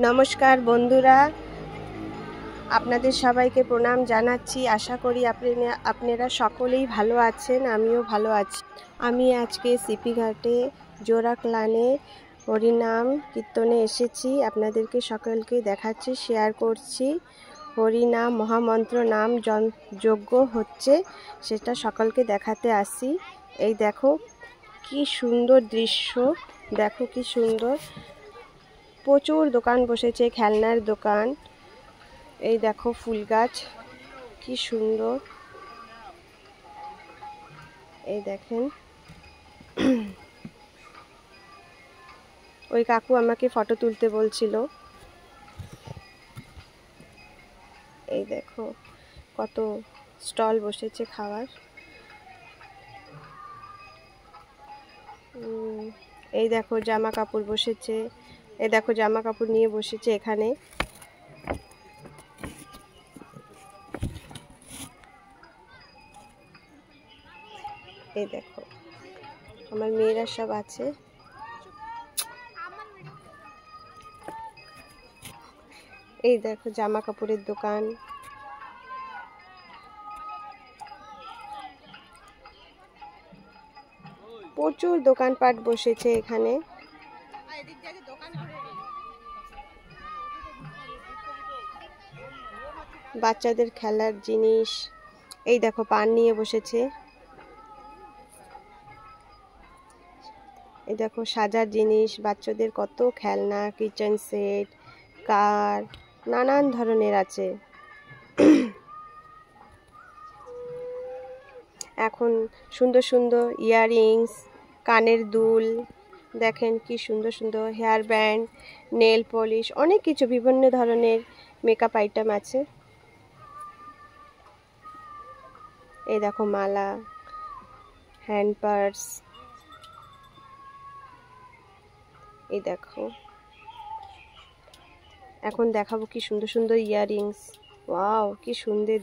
নমস্কার বন্ধুরা, আপনাদের সবাইকে প্রণাম জানাচ্ছি। আশা করি আপনারা সকলেই ভালো আছেন, আমিও ভালো আছি। আমি আজকে সিপি ঘাটে জোড়াকলানে হরিনাম কীর্তনে এসেছি। আপনাদেরকে সকলকে দেখাচ্ছি, শেয়ার করছি। হরিনাম মহামন্ত্র নাম যজ্ঞ হচ্ছে, সেটা সকলকে দেখাতে আসি। এই দেখো কি সুন্দর দৃশ্য, দেখো কি সুন্দর। প্রচুর দোকান বসেছে, খেলনার দোকান। এই দেখো ফুল গাছ কি সুন্দর, এই দেখেন। ওই কাকু আমাকে ফটো তুলতে বলছিল। এই দেখো কত স্টল বসেছে খাবার। এই দেখো জামা কাপড় বসেছে, এই দেখো জামা কাপড় নিয়ে বসেছে এখানে। এই দেখো আমার মেয়েরা সব আছে। এই দেখো জামা কাপড়ের দোকান। প্রচুর দোকানপাট বসেছে এখানে। বাচ্চাদের খেলার জিনিস। এই দেখো পান নিয়ে বসেছে। এই দেখো সাজার জিনিস, বাচ্চাদের কত খেলনা, কিচেন সেট, কার, নানান ধরনের আছে। এখন সুন্দর সুন্দর ইয়াররিংস, কানের দুল, দেখেন কি সুন্দর সুন্দর হেয়ার ব্যান্ড, নেল পলিশ, অনেক কিছু বিভিন্ন ধরনের মেকআপ আইটেম আছে। এই দেখো মালা, হ্যান্ড পার্স। এই দেখো এখন দেখাবো কি সুন্দর সুন্দর ইয়াররিংস। ওয়াও কি সুন্দর,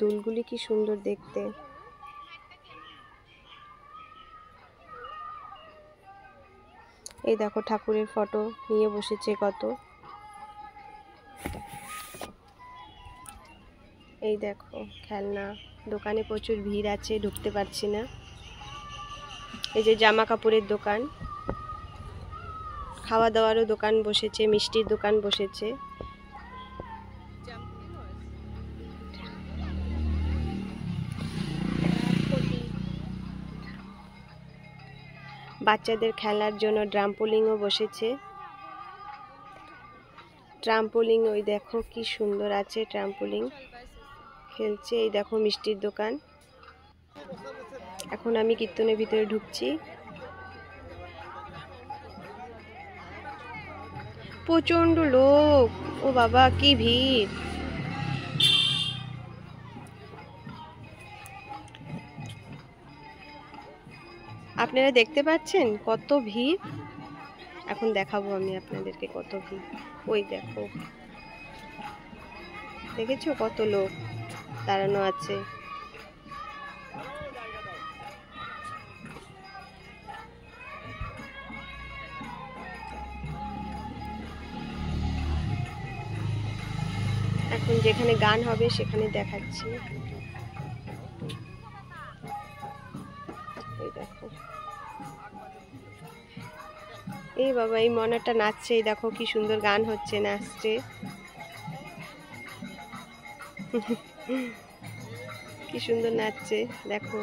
দুলগুলি কি সুন্দর দেখতে। এই দেখো ঠাকুরের ফটো নিয়ে বসেছে কত। এই দেখো খেলনা দোকানে প্রচুর ভিড় আছে, ঢুকতে পারছি না। এই যে জামা কাপড়ের দোকান, খাওয়া দাওয়ারও দোকান বসেছে, মিষ্টির দোকান বসেছে। বাচ্চাদের খেলার জন্য ট্রাম্পোলিনও বসেছে। ট্রাম্পোলিন ওই দেখো কি সুন্দর আছে, ট্রাম্পোলিন খেলছে। এই দেখো মিষ্টির দোকান। এখন আমি কীর্তনের ভিতরে ঢুকছি। প্রচন্ড লোক, ও বাবা কি ভিড়। আপনারা দেখতে পাচ্ছেন কত ভিড়। এখন দেখাবো আমি আপনাদেরকে কত ভিড়। ওই দেখো, দেখেছো কত লোক দাঁড়ানো আছে। এখন যেখানে গান হবে সেখানে দেখাচ্ছি। এই দেখো, এই বাবা এই মনাটা নাচছে। এই দেখো কি সুন্দর গান হচ্ছে, নাচছে। কি সুন্দর নাচছে দেখো।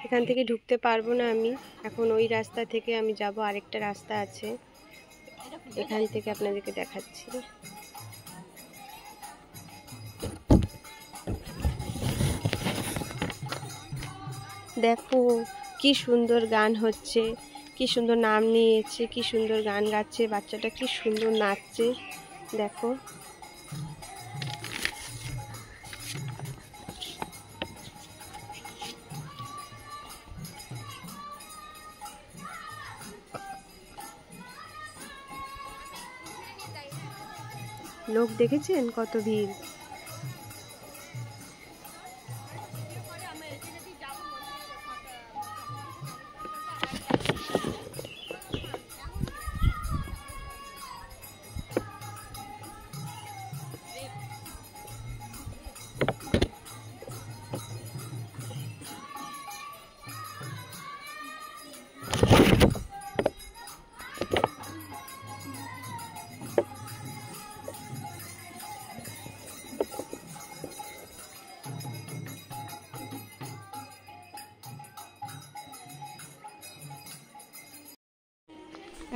এখান থেকে ঢুকতে পারবো না আমি এখন। ওই রাস্তা থেকে আমি যাব, আরেকটা রাস্তা আছে, এখান থেকে আপনাদেরকে দেখাচ্ছি। দেখো কি সুন্দর গান হচ্ছে, কি সুন্দর নাম নিয়েছে, কি সুন্দর গান গাচ্ছে, বাচ্চাটা কি সুন্দর নাচছে দেখো। লোক দেখেছেন কত ভিড়।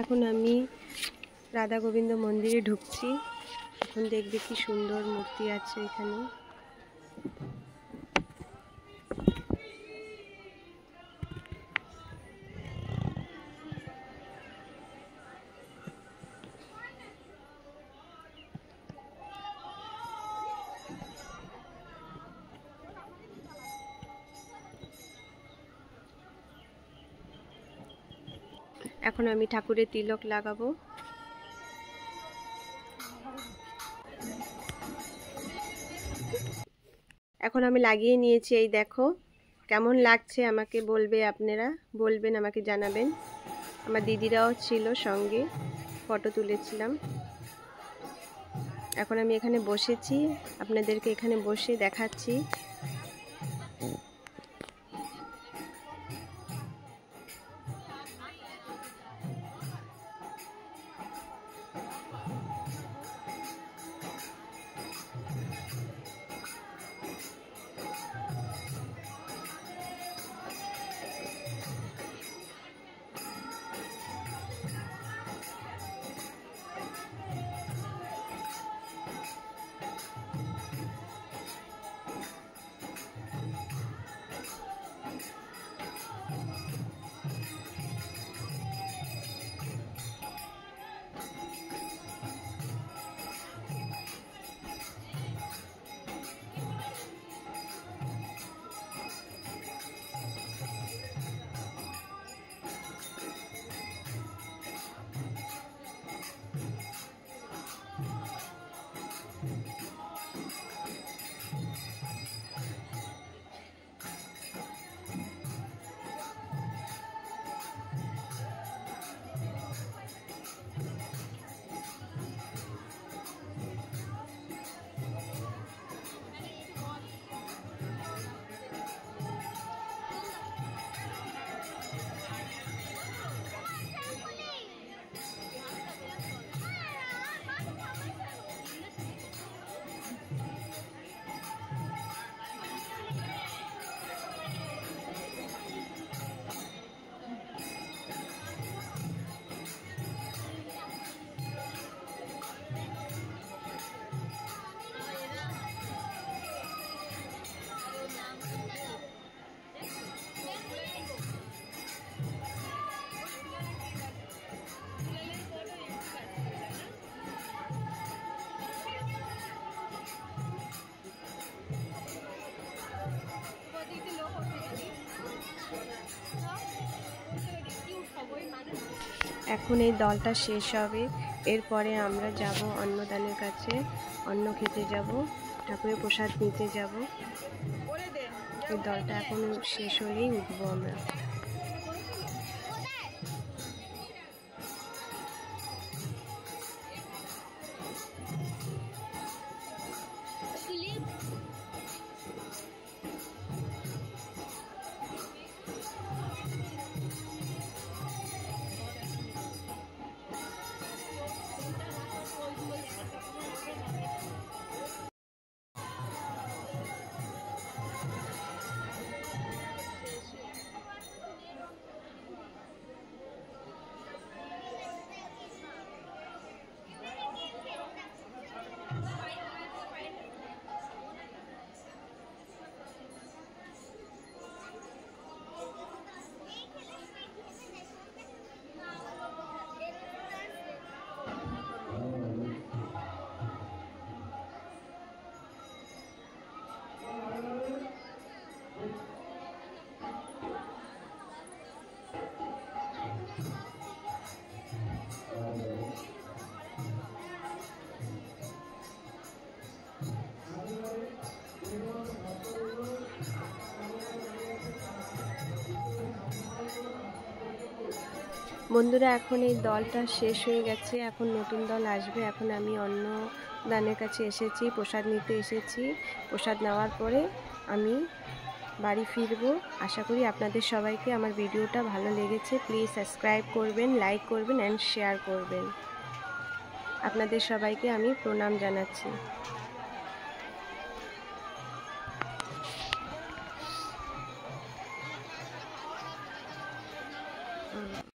এখন আমি রাধা গোবিন্দ মন্দিরে ঢুকছি। এখন দেখবে কি সুন্দর মূর্তি আছে এখানে। এখন আমি ঠাকুরের তিলক লাগাবো। এখন আমি লাগিয়ে নিয়েছি, এই দেখো কেমন লাগছে আমাকে বলবে, আপনারা বলবেন, আমাকে জানাবেন। আমার দিদিরাও ছিল সঙ্গে, ফটো তুলেছিলাম। এখন আমি এখানে বসেছি, আপনাদেরকে এখানে বসে দেখাচ্ছি। এখন এই দলটা শেষ হবে, এরপরে আমরা যাব অন্নদানের কাছে, অন্ন খেতে যাব, ঠাকুরের প্রসাদ নিতে যাব। এই দলটা এখন শেষ হলেই উঠবো আমরা। বন্ধুরা, এখন এই দলটা শেষ হয়ে গেছে, এখন নতুন দল আসবে। এখন আমি অন্নদানের কাছে এসেছি, প্রসাদ নিতে এসেছি। প্রসাদ নেওয়ার পরে আমি বাড়ি ফিরবো। আশা করি আপনাদের সবাইকে আমার ভিডিওটা ভালো লেগেছে। প্লিজ সাবস্ক্রাইব করবেন, লাইক করবেন অ্যান্ড শেয়ার করবেন। আপনাদের সবাইকে আমি প্রণাম জানাচ্ছি।